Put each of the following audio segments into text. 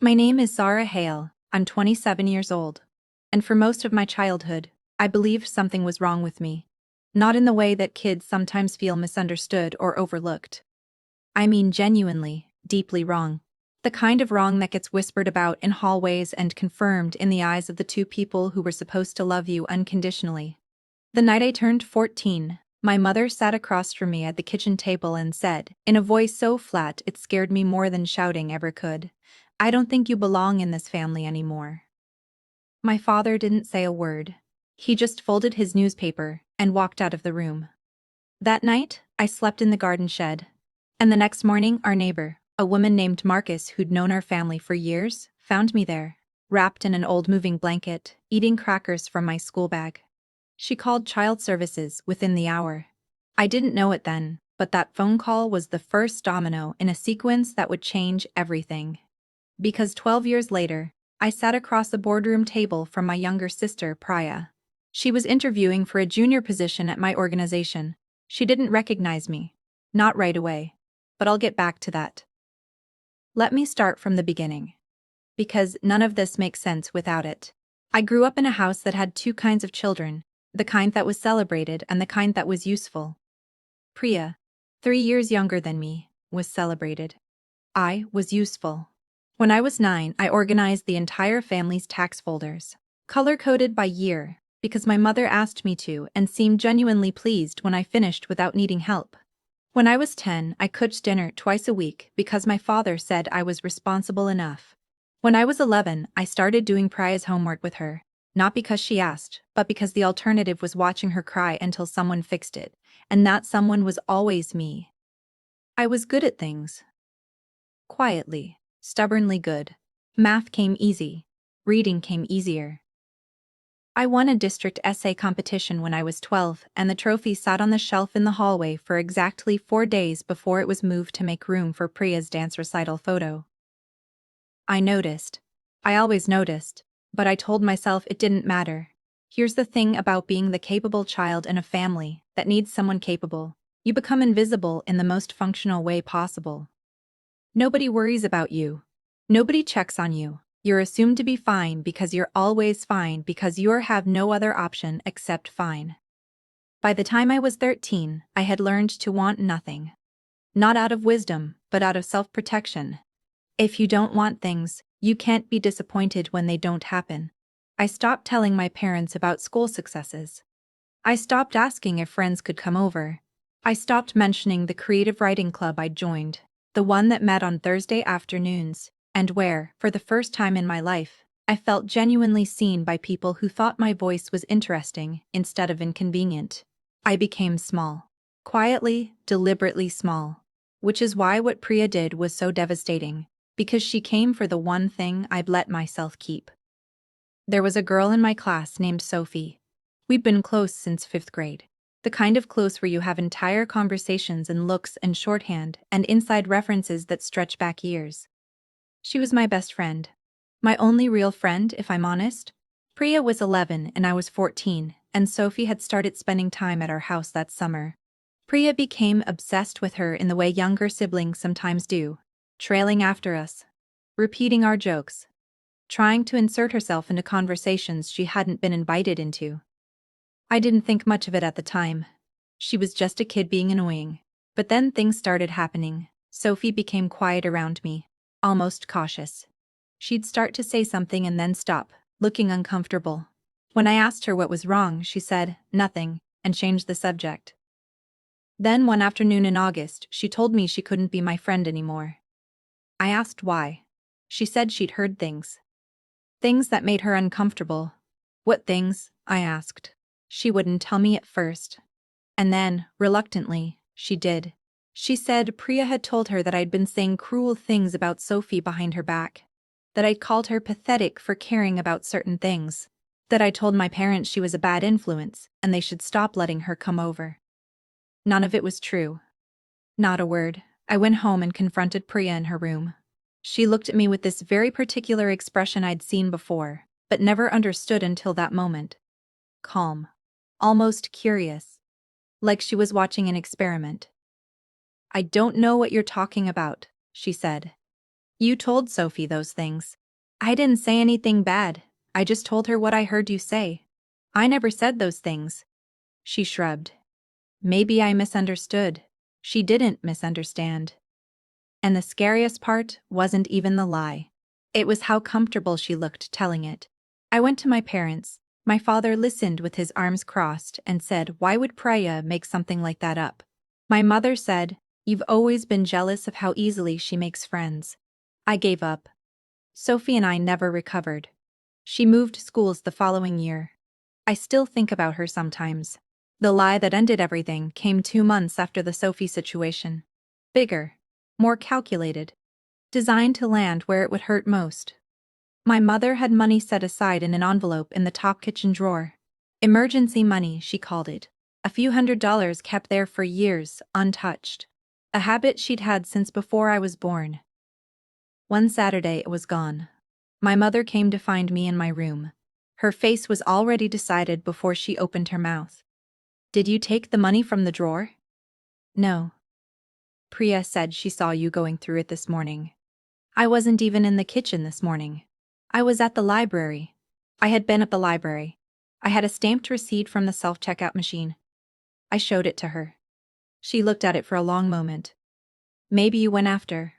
My name is Zara Hale. I'm 27 years old. And for most of my childhood, I believed something was wrong with me. Not in the way that kids sometimes feel misunderstood or overlooked. I mean genuinely, deeply wrong. The kind of wrong that gets whispered about in hallways and confirmed in the eyes of the two people who were supposed to love you unconditionally. The night I turned 14, my mother sat across from me at the kitchen table and said, in a voice so flat it scared me more than shouting ever could, "I don't think you belong in this family anymore." My father didn't say a word. He just folded his newspaper and walked out of the room. That night, I slept in the garden shed. And the next morning, our neighbor, a woman named Marcus who'd known our family for years, found me there, wrapped in an old moving blanket, eating crackers from my school bag. She called child services within the hour. I didn't know it then, but that phone call was the first domino in a sequence that would change everything. Because 12 years later, I sat across the boardroom table from my younger sister, Priya. She was interviewing for a junior position at my organization. She didn't recognize me. Not right away. But I'll get back to that. Let me start from the beginning. Because none of this makes sense without it. I grew up in a house that had two kinds of children, the kind that was celebrated and the kind that was useful. Priya, 3 years younger than me, was celebrated. I was useful. When I was 9, I organized the entire family's tax folders, color-coded by year, because my mother asked me to and seemed genuinely pleased when I finished without needing help. When I was 10, I cooked dinner twice a week because my father said I was responsible enough. When I was 11, I started doing Priya's homework with her, not because she asked, but because the alternative was watching her cry until someone fixed it, and that someone was always me. I was good at things. Quietly, stubbornly good. Math came easy. Reading came easier. I won a district essay competition when I was 12, and the trophy sat on the shelf in the hallway for exactly 4 days before it was moved to make room for Priya's dance recital photo. I noticed. I always noticed, but I told myself it didn't matter. Here's the thing about being the capable child in a family that needs someone capable. You become invisible in the most functional way possible. Nobody worries about you. Nobody checks on you. You're assumed to be fine because you're always fine because you have no other option except fine. By the time I was 13, I had learned to want nothing. Not out of wisdom, but out of self-protection. If you don't want things, you can't be disappointed when they don't happen. I stopped telling my parents about school successes. I stopped asking if friends could come over. I stopped mentioning the creative writing club I'd joined, the one that met on Thursday afternoons, and where, for the first time in my life, I felt genuinely seen by people who thought my voice was interesting instead of inconvenient. I became small. Quietly, deliberately small. Which is why what Priya did was so devastating, because she came for the one thing I'd let myself keep. There was a girl in my class named Sophie. We'd been close since 5th grade. The kind of close where you have entire conversations and looks and shorthand and inside references that stretch back years. She was my best friend. My only real friend, if I'm honest. Priya was 11 and I was 14, and Sophie had started spending time at our house that summer. Priya became obsessed with her in the way younger siblings sometimes do, trailing after us, repeating our jokes, trying to insert herself into conversations she hadn't been invited into. I didn't think much of it at the time. She was just a kid being annoying. But then things started happening. Sophie became quiet around me. Almost cautious. She'd start to say something and then stop, looking uncomfortable. When I asked her what was wrong, she said, "Nothing," and changed the subject. Then one afternoon in August, she told me she couldn't be my friend anymore. I asked why. She said she'd heard things. Things that made her uncomfortable. What things? I asked. She wouldn't tell me at first. And then, reluctantly, she did. She said Priya had told her that I'd been saying cruel things about Sophie behind her back. That I'd called her pathetic for caring about certain things. That I told my parents she was a bad influence and they should stop letting her come over. None of it was true. Not a word. I went home and confronted Priya in her room. She looked at me with this very particular expression I'd seen before, but never understood until that moment. Calm. Almost curious. Like she was watching an experiment. "I don't know what you're talking about," she said. You told Sophie those things. I didn't say anything bad. I just told her what I heard you say. I never said those things. She shrugged. Maybe I misunderstood. She didn't misunderstand. And the scariest part wasn't even the lie. It was how comfortable she looked telling it. I went to my parents. My father listened with his arms crossed and said, "Why would Priya make something like that up?" My mother said, "You've always been jealous of how easily she makes friends." I gave up. Sophie and I never recovered. She moved schools the following year. I still think about her sometimes. The lie that ended everything came 2 months after the Sophie situation. Bigger. More calculated. Designed to land where it would hurt most. My mother had money set aside in an envelope in the top kitchen drawer. Emergency money, she called it. A few $100s kept there for years, untouched. A habit she'd had since before I was born. One Saturday it was gone. My mother came to find me in my room. Her face was already decided before she opened her mouth. "Did you take the money from the drawer?" "No. Priya said she saw you going through it this morning." I wasn't even in the kitchen this morning. I was at the library. I had been at the library. I had a stamped receipt from the self-checkout machine. I showed it to her. She looked at it for a long moment. "Maybe you went after."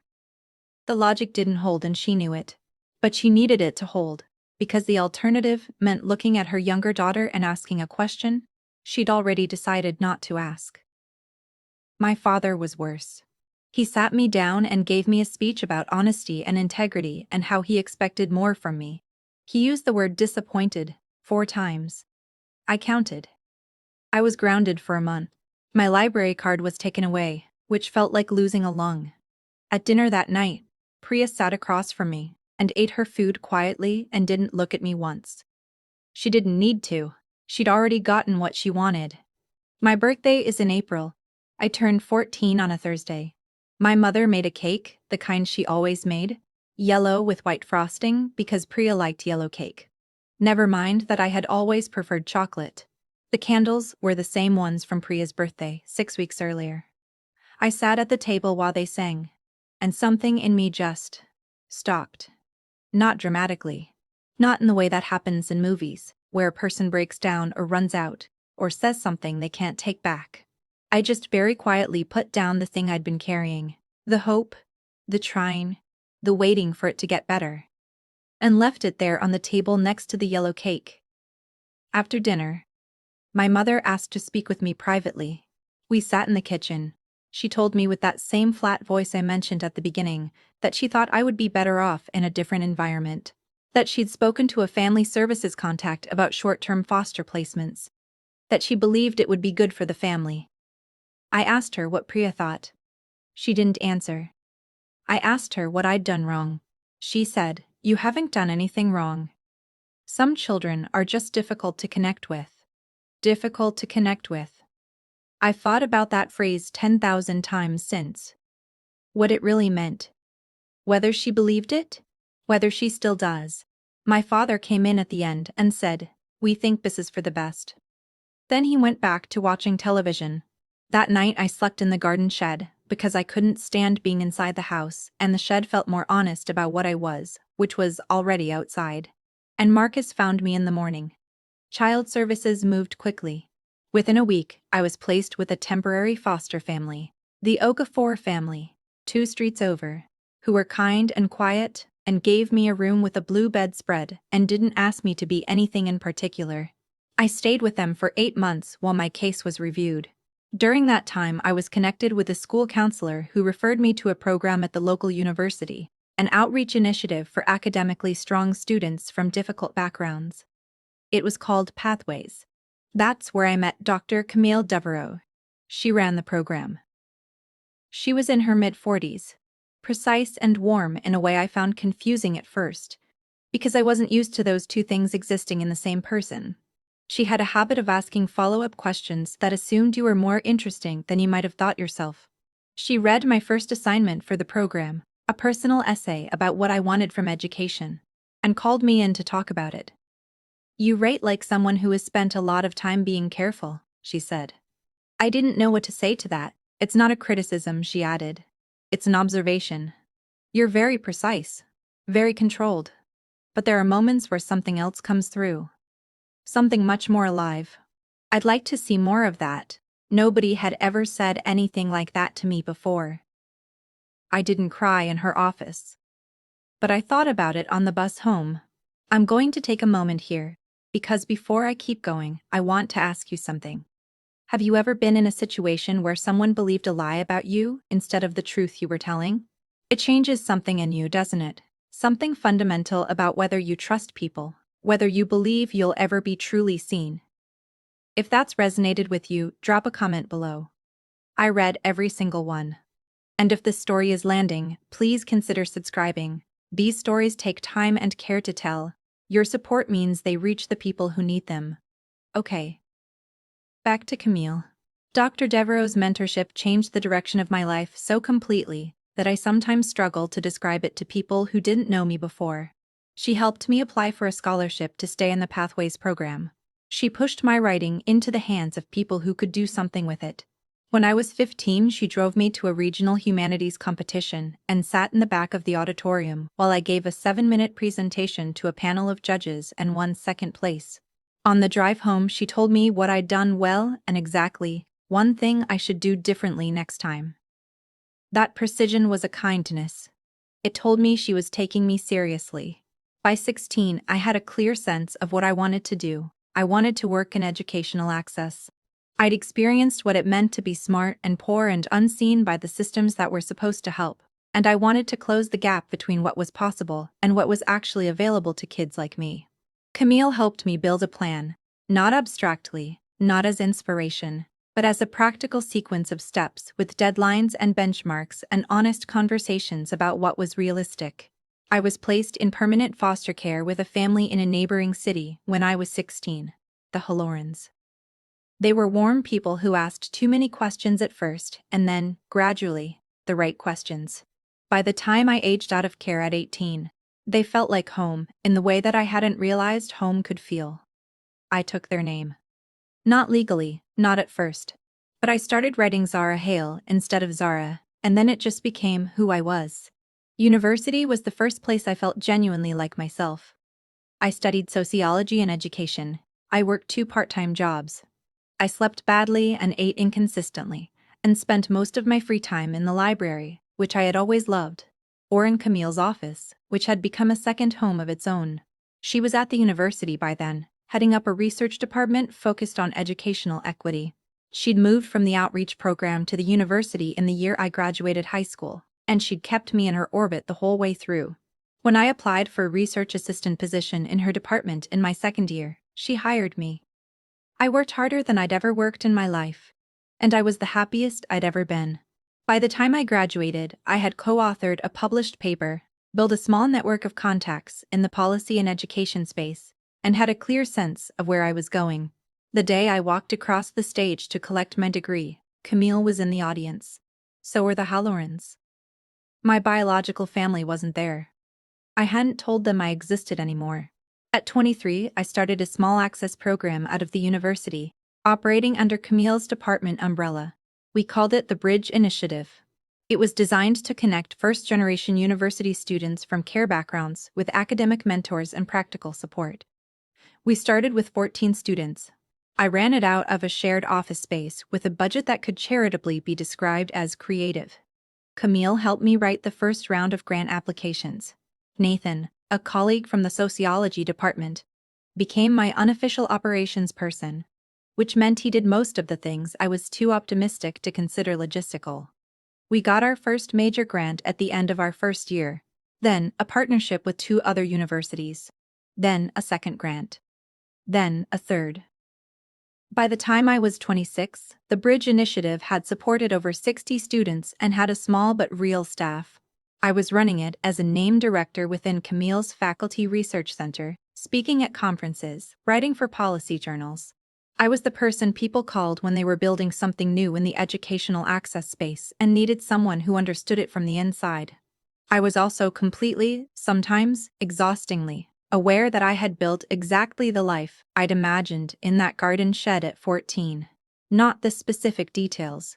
The logic didn't hold and she knew it. But she needed it to hold, because the alternative meant looking at her younger daughter and asking a question she'd already decided not to ask. My father was worse. He sat me down and gave me a speech about honesty and integrity and how he expected more from me. He used the word disappointed 4 times. I counted. I was grounded for a month. My library card was taken away, which felt like losing a lung. At dinner that night, Priya sat across from me and ate her food quietly and didn't look at me once. She didn't need to. She'd already gotten what she wanted. My birthday is in April. I turned 14 on a Thursday. My mother made a cake, the kind she always made, yellow with white frosting because Priya liked yellow cake. Never mind that I had always preferred chocolate. The candles were the same ones from Priya's birthday, 6 weeks earlier. I sat at the table while they sang, and something in me just stopped. Not dramatically. Not in the way that happens in movies, where a person breaks down or runs out, or says something they can't take back. I just very quietly put down the thing I'd been carrying, the hope, the trying, the waiting for it to get better, and left it there on the table next to the yellow cake. After dinner, my mother asked to speak with me privately. We sat in the kitchen. She told me with that same flat voice I mentioned at the beginning that she thought I would be better off in a different environment, that she'd spoken to a family services contact about short-term foster placements, that she believed it would be good for the family. I asked her what Priya thought. She didn't answer. I asked her what I'd done wrong. She said, "You haven't done anything wrong. Some children are just difficult to connect with." Difficult to connect with. I've thought about that phrase 10,000 times since. What it really meant. Whether she believed it? Whether she still does. My father came in at the end and said, "We think this is for the best." Then he went back to watching television. That night I slept in the garden shed, because I couldn't stand being inside the house, and the shed felt more honest about what I was, which was already outside. And Marcus found me in the morning. Child services moved quickly. Within a week, I was placed with a temporary foster family, the Okafor family, 2 streets over, who were kind and quiet, and gave me a room with a blue bedspread and didn't ask me to be anything in particular. I stayed with them for 8 months while my case was reviewed. During that time, I was connected with a school counselor who referred me to a program at the local university, an outreach initiative for academically strong students from difficult backgrounds. It was called Pathways. That's where I met Dr. Camille Devereaux. She ran the program. She was in her mid-40s, precise and warm in a way I found confusing at first, because I wasn't used to those 2 things existing in the same person. She had a habit of asking follow-up questions that assumed you were more interesting than you might have thought yourself. She read my first assignment for the program, a personal essay about what I wanted from education, and called me in to talk about it. "You write like someone who has spent a lot of time being careful," she said. I didn't know what to say to that. "It's not a criticism," she added. "It's an observation." You're very precise, very controlled. But there are moments where something else comes through. Something much more alive. I'd like to see more of that. Nobody had ever said anything like that to me before. I didn't cry in her office. But I thought about it on the bus home. I'm going to take a moment here, because before I keep going, I want to ask you something. Have you ever been in a situation where someone believed a lie about you instead of the truth you were telling? It changes something in you, doesn't it? Something fundamental about whether you trust people, whether you believe you'll ever be truly seen. If that's resonated with you, drop a comment below. I read every single one. And if this story is landing, please consider subscribing. These stories take time and care to tell. Your support means they reach the people who need them. Okay. Back to Camille. Dr. Devereaux's mentorship changed the direction of my life so completely that I sometimes struggle to describe it to people who didn't know me before. She helped me apply for a scholarship to stay in the Pathways program. She pushed my writing into the hands of people who could do something with it. When I was 15, she drove me to a regional humanities competition and sat in the back of the auditorium while I gave a 7-minute presentation to a panel of judges and won second place. On the drive home, she told me what I'd done well and exactly one thing I should do differently next time. That precision was a kindness. It told me she was taking me seriously. By 16, I had a clear sense of what I wanted to do. I wanted to work in educational access. I'd experienced what it meant to be smart and poor and unseen by the systems that were supposed to help, and I wanted to close the gap between what was possible and what was actually available to kids like me. Camille helped me build a plan, not abstractly, not as inspiration, but as a practical sequence of steps with deadlines and benchmarks and honest conversations about what was realistic. I was placed in permanent foster care with a family in a neighboring city when I was 16, the Halorans. They were warm people who asked too many questions at first and then, gradually, the right questions. By the time I aged out of care at 18, they felt like home in the way that I hadn't realized home could feel. I took their name. Not legally, not at first. But I started writing Zara Hale instead of Zara, and then it just became who I was. University was the first place I felt genuinely like myself. I studied sociology and education. I worked 2 part-time jobs. I slept badly and ate inconsistently, and spent most of my free time in the library, which I had always loved, or in Camille's office, which had become a second home of its own. She was at the university by then, heading up a research department focused on educational equity. She'd moved from the outreach program to the university in the year I graduated high school, and she'd kept me in her orbit the whole way through. When I applied for a research assistant position in her department in my second year, she hired me. I worked harder than I'd ever worked in my life, and I was the happiest I'd ever been. By the time I graduated, I had co-authored a published paper, built a small network of contacts in the policy and education space, and had a clear sense of where I was going. The day I walked across the stage to collect my degree, Camille was in the audience. So were the Hallorans. My biological family wasn't there. I hadn't told them I existed anymore. At 23, I started a small access program out of the university, operating under Camille's department umbrella. We called it the Bridge Initiative. It was designed to connect first-generation university students from care backgrounds with academic mentors and practical support. We started with 14 students. I ran it out of a shared office space with a budget that could charitably be described as creative. Camille helped me write the first round of grant applications. Nathan, a colleague from the sociology department, became my unofficial operations person, which meant he did most of the things I was too optimistic to consider logistical. We got our first major grant at the end of our first year, then a partnership with 2 other universities, then a second grant, then a third. By the time I was 26, the Bridge Initiative had supported over 60 students and had a small but real staff. I was running it as a named director within Camille's Faculty Research Center, speaking at conferences, writing for policy journals. I was the person people called when they were building something new in the educational access space and needed someone who understood it from the inside. I was also completely, sometimes exhaustingly, aware that I had built exactly the life I'd imagined in that garden shed at 14. Not the specific details,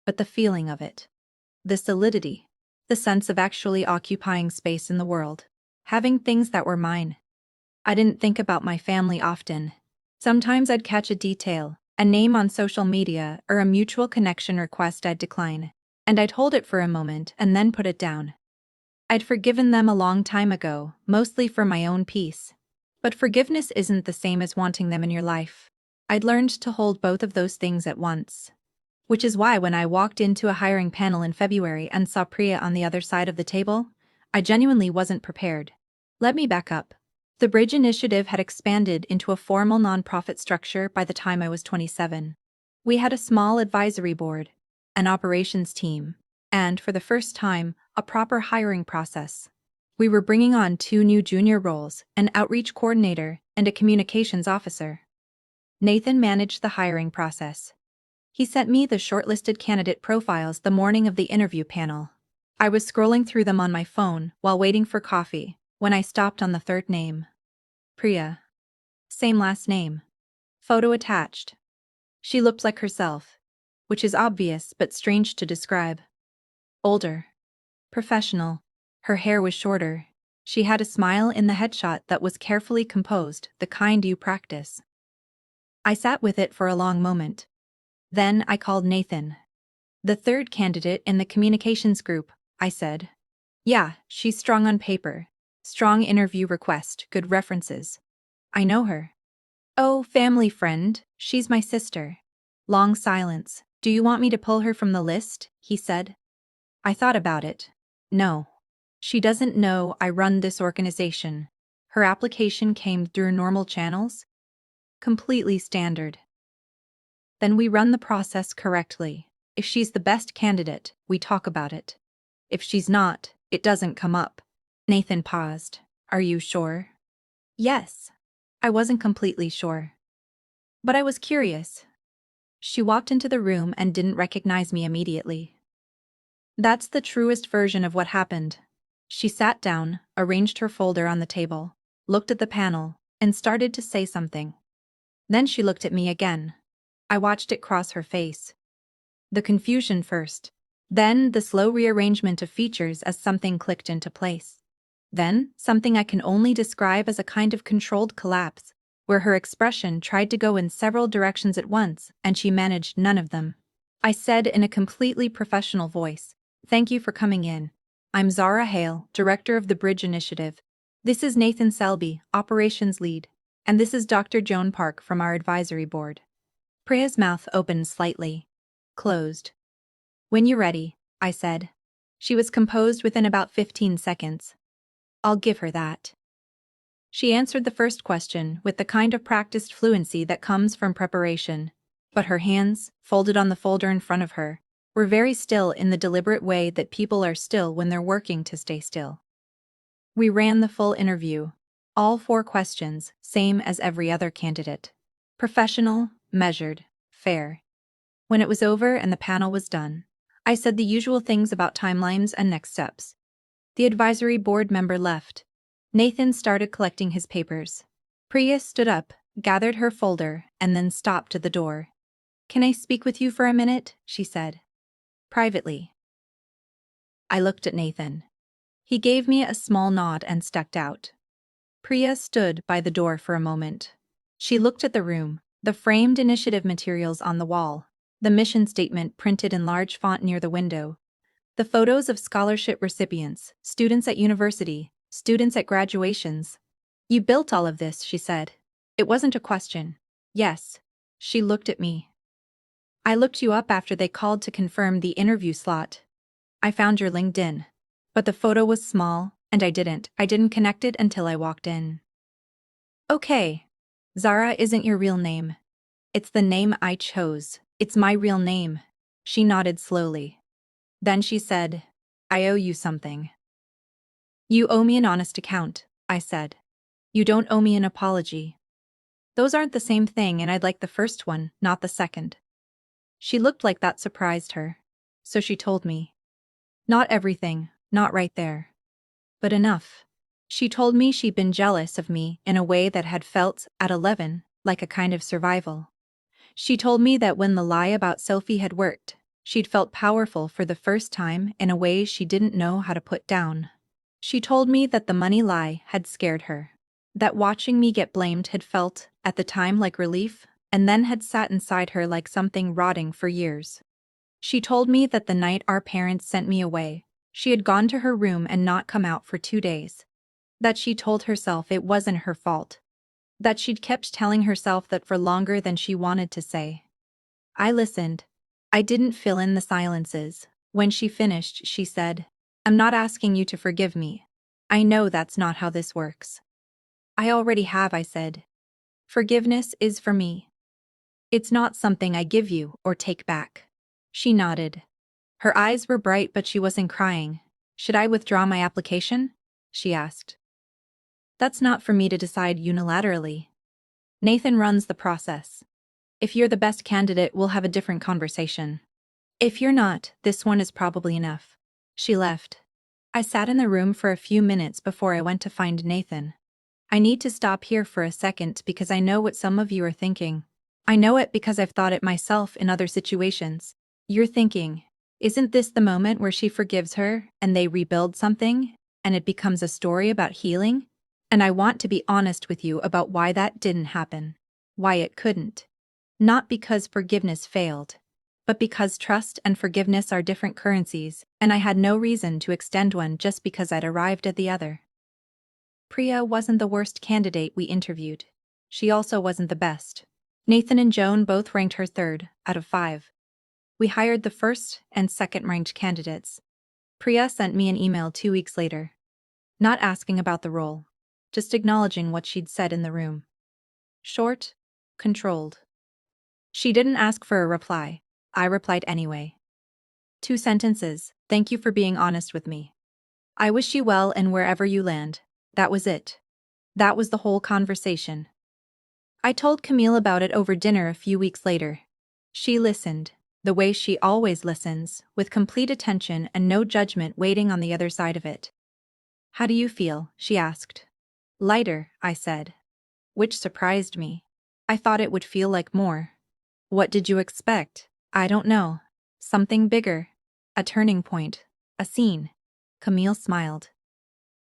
but the feeling of it. The solidity. The sense of actually occupying space in the world. Having things that were mine. I didn't think about my family often. Sometimes I'd catch a detail, a name on social media, or a mutual connection request I'd decline. And I'd hold it for a moment and then put it down. I'd forgiven them a long time ago, mostly for my own peace. But forgiveness isn't the same as wanting them in your life. I'd learned to hold both of those things at once. Which is why when I walked into a hiring panel in February and saw Priya on the other side of the table, I genuinely wasn't prepared. Let me back up. The Bridge Initiative had expanded into a formal nonprofit structure by the time I was 27. We had a small advisory board, an operations team, and, for the first time, a proper hiring process. We were bringing on 2 new junior roles, an outreach coordinator and a communications officer. Nathan managed the hiring process. He sent me the shortlisted candidate profiles the morning of the interview panel. I was scrolling through them on my phone while waiting for coffee when I stopped on the third name. Priya. Same last name. Photo attached. She looked like herself, which is obvious but strange to describe. Older. Professional. Her hair was shorter. She had a smile in the headshot that was carefully composed, the kind you practice. I sat with it for a long moment. Then I called Nathan. The third candidate in the communications group, I said. Yeah, she's strong on paper. Strong interview request, good references. I know her. Oh, family friend, she's my sister. Long silence. Do you want me to pull her from the list? He said. I thought about it. No. She doesn't know I run this organization. Her application came through normal channels? Completely standard. Then we run the process correctly. If she's the best candidate, we talk about it. If she's not, it doesn't come up. Nathan paused. Are you sure? Yes. I wasn't completely sure. But I was curious. She walked into the room and didn't recognize me immediately. That's the truest version of what happened. She sat down, arranged her folder on the table, looked at the panel, and started to say something. Then she looked at me again. I watched it cross her face. The confusion first. Then the slow rearrangement of features as something clicked into place. Then something I can only describe as a kind of controlled collapse, where her expression tried to go in several directions at once and she managed none of them. I said in a completely professional voice, "Thank you for coming in. I'm Zara Hale, director of the Bridge Initiative. This is Nathan Selby, operations lead, and this is Dr. Joan Park from our advisory board." Priya's mouth opened slightly. Closed. When you're ready, I said. She was composed within about 15 seconds. I'll give her that. She answered the first question with the kind of practiced fluency that comes from preparation, but her hands, folded on the folder in front of her, were very still in the deliberate way that people are still when they're working to stay still. We ran the full interview. All 4 questions, same as every other candidate. Professional, measured, fair. When it was over and the panel was done, I said the usual things about timelines and next steps. The advisory board member left. Nathan started collecting his papers. Priya stood up, gathered her folder, and then stopped at the door. Can I speak with you for a minute? She said. Privately. I looked at Nathan. He gave me a small nod and stepped out. Priya stood by the door for a moment. She looked at the room, the framed initiative materials on the wall, the mission statement printed in large font near the window, the photos of scholarship recipients, students at university, students at graduations. You built all of this, she said. It wasn't a question. Yes. She looked at me. I looked you up after they called to confirm the interview slot. I found your LinkedIn. But the photo was small, and I didn't connect it until I walked in. Okay. Zara isn't your real name. It's the name I chose. It's my real name. She nodded slowly. Then she said, I owe you something. You owe me an honest account, I said. You don't owe me an apology. Those aren't the same thing, and I'd like the first one, not the second. She looked like that surprised her. So she told me. Not everything, not right there. But enough. She told me she'd been jealous of me in a way that had felt, at 11, like a kind of survival. She told me that when the lie about Sophie had worked, She'd felt powerful for the first time in a way she didn't know how to put down. She told me that the money lie had scared her. That watching me get blamed had felt, at the time, like relief, and then had sat inside her like something rotting for years. She told me that the night our parents sent me away, she had gone to her room and not come out for 2 days. That she told herself it wasn't her fault. That she'd kept telling herself that for longer than she wanted to say. I listened. I didn't fill in the silences. When she finished, she said, "I'm not asking you to forgive me. I know that's not how this works." "I already have," I said. "Forgiveness is for me. It's not something I give you or take back." She nodded. Her eyes were bright, but she wasn't crying. "Should I withdraw my application?" she asked. "That's not for me to decide unilaterally. Nathan runs the process. If you're the best candidate, we'll have a different conversation. If you're not, this one is probably enough." She left. I sat in the room for a few minutes before I went to find Nathan. I need to stop here for a second because I know what some of you are thinking. I know it because I've thought it myself in other situations. You're thinking, isn't this the moment where she forgives her and they rebuild something, and it becomes a story about healing? And I want to be honest with you about why that didn't happen. Why it couldn't. Not because forgiveness failed, but because trust and forgiveness are different currencies, and I had no reason to extend one just because I'd arrived at the other. Priya wasn't the worst candidate we interviewed. She also wasn't the best. Nathan and Joan both ranked her 3rd out of 5. We hired the 1st and 2nd-ranked candidates. Priya sent me an email 2 weeks later. Not asking about the role, just acknowledging what she'd said in the room. Short, controlled. She didn't ask for a reply. I replied anyway. 2 sentences: "Thank you for being honest with me. I wish you well and wherever you land." That was it. That was the whole conversation. I told Camille about it over dinner a few weeks later. She listened, the way she always listens, with complete attention and no judgment waiting on the other side of it. "How do you feel?" she asked. "Lighter," I said. Which surprised me. I thought it would feel like more. "What did you expect?" "I don't know. Something bigger. A turning point. A scene." Camille smiled.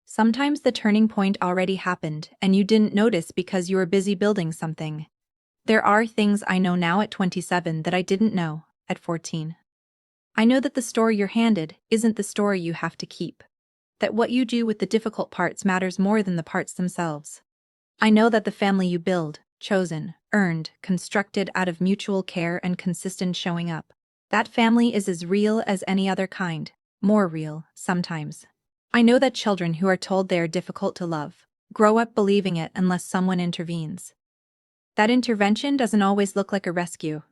"Sometimes the turning point already happened and you didn't notice because you were busy building something. There are things I know now at 27 that I didn't know at 14. I know that the story you're handed isn't the story you have to keep. That what you do with the difficult parts matters more than the parts themselves. I know that the family you build, chosen, earned, constructed out of mutual care and consistent showing up, that family is as real as any other kind, more real, sometimes. I know that children who are told they are difficult to love grow up believing it unless someone intervenes. That intervention doesn't always look like a rescue.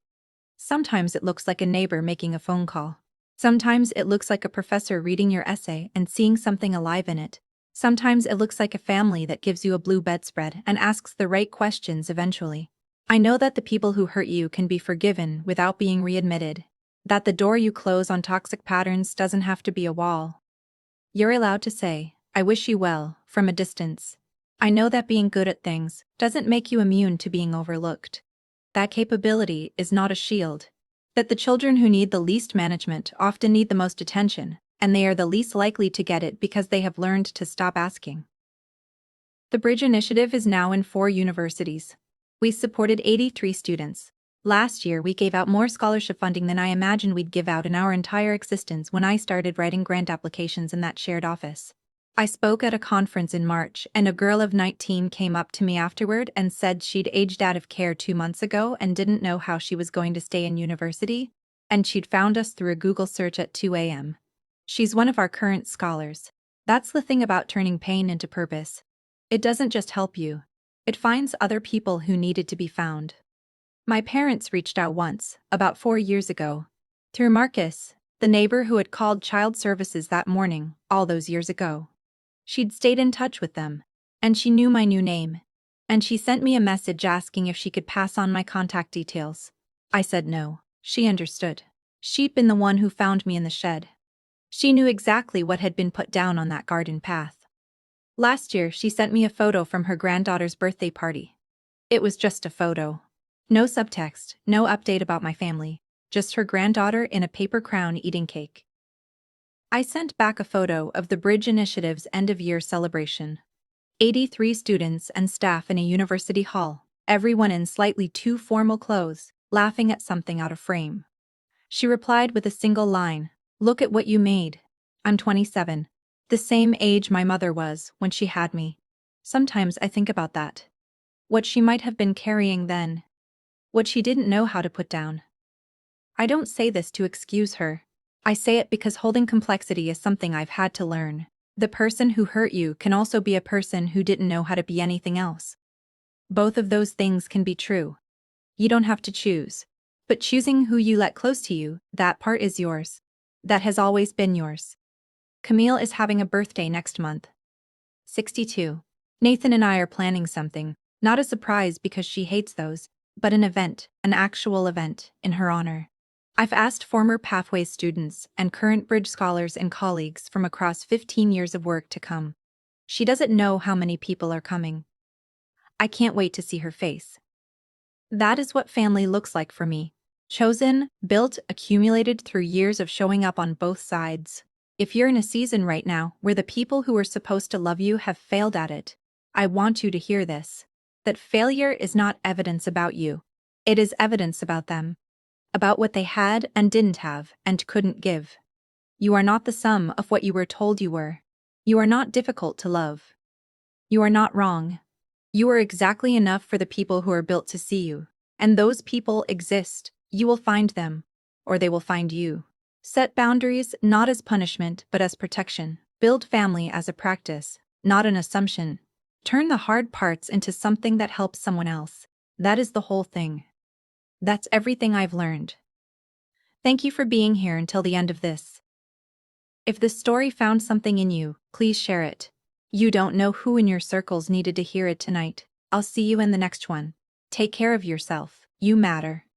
Sometimes it looks like a neighbor making a phone call. Sometimes it looks like a professor reading your essay and seeing something alive in it. Sometimes it looks like a family that gives you a blue bedspread and asks the right questions eventually. I know that the people who hurt you can be forgiven without being readmitted. That the door you close on toxic patterns doesn't have to be a wall. You're allowed to say, "I wish you well," from a distance. I know that being good at things doesn't make you immune to being overlooked. That capability is not a shield. That the children who need the least management often need the most attention, and they are the least likely to get it because they have learned to stop asking. The Bridge Initiative is now in 4 universities. We supported 83 students. Last year we gave out more scholarship funding than I imagined we'd give out in our entire existence when I started writing grant applications in that shared office. I spoke at a conference in March, and a girl of 19 came up to me afterward and said she'd aged out of care 2 months ago and didn't know how she was going to stay in university, and she'd found us through a Google search at 2 a.m. She's one of our current scholars. That's the thing about turning pain into purpose. It doesn't just help you. It finds other people who needed to be found. My parents reached out once, about 4 years ago, through Marcus, the neighbor who had called child services that morning, all those years ago. She'd stayed in touch with them, and she knew my new name, and she sent me a message asking if she could pass on my contact details. I said no. She understood. She'd been the one who found me in the shed. She knew exactly what had been put down on that garden path. Last year, she sent me a photo from her granddaughter's birthday party. It was just a photo. No subtext, no update about my family, just her granddaughter in a paper crown eating cake. I sent back a photo of the Bridge Initiative's end-of-year celebration. 83 students and staff in a university hall, everyone in slightly too formal clothes, laughing at something out of frame. She replied with a single line, "Look at what you made. I'm 27. The same age my mother was when she had me." Sometimes I think about that. What she might have been carrying then. What she didn't know how to put down. I don't say this to excuse her. I say it because holding complexity is something I've had to learn. The person who hurt you can also be a person who didn't know how to be anything else. Both of those things can be true. You don't have to choose. But choosing who you let close to you, that part is yours. That has always been yours. Camille is having a birthday next month. 62. Nathan and I are planning something, not a surprise because she hates those, but an event, an actual event, in her honor. I've asked former Pathways students and current Bridge scholars and colleagues from across 15 years of work to come. She doesn't know how many people are coming. I can't wait to see her face. That is what family looks like for me. Chosen, built, accumulated through years of showing up on both sides. If you're in a season right now where the people who are supposed to love you have failed at it, I want you to hear this. That failure is not evidence about you. It is evidence about them. About what they had and didn't have and couldn't give. You are not the sum of what you were told you were. You are not difficult to love. You are not wrong. You are exactly enough for the people who are built to see you. And those people exist. You will find them. Or they will find you. Set boundaries not as punishment but as protection. Build family as a practice, not an assumption. Turn the hard parts into something that helps someone else. That is the whole thing. That's everything I've learned. Thank you for being here until the end of this. If this story found something in you, please share it. You don't know who in your circles needed to hear it tonight. I'll see you in the next one. Take care of yourself. You matter.